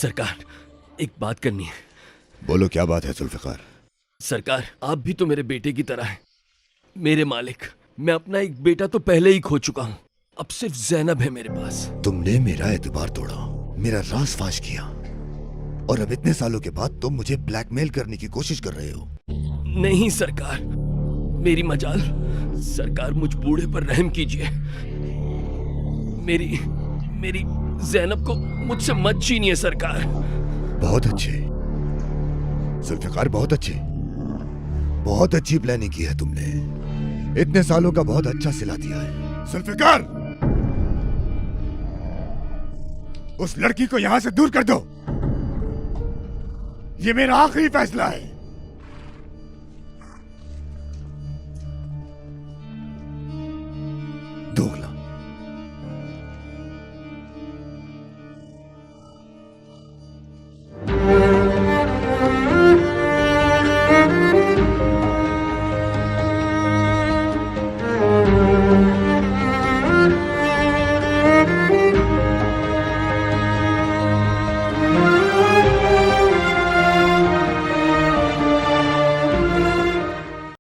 सरकार, एक बात करनी है। बोलो, क्या बात है जुल्फिकार? सरकार, आप भी तो मेरे बेटे की तरह हैं। मेरे मालिक, मैं अपना एक बेटा तो पहले ही खो चुका हूँ। अब सिर्फ जैनब है मेरे पास। तुमने मेरा एतबार तोड़ा, मेरा राज फाश किया, और अब इतने सालों के बाद तुम मुझे ब्लैकमेल करने की कोशिश कर रहे हो। नहीं सरकार, मेरी मजाल। सरकार, मुझ बूढ़े पर रहम कीजिए। मेरी जैनब को मुझसे मत छीनिए सरकार। बहुत अच्छे जुल्फिकार, बहुत अच्छे। बहुत अच्छी प्लानिंग की है तुमने। इतने सालों का बहुत अच्छा सिला दिया है। जुल्फिकार, उस लड़की को यहां से दूर कर दो। ये मेरा आखिरी फैसला है। दोगला।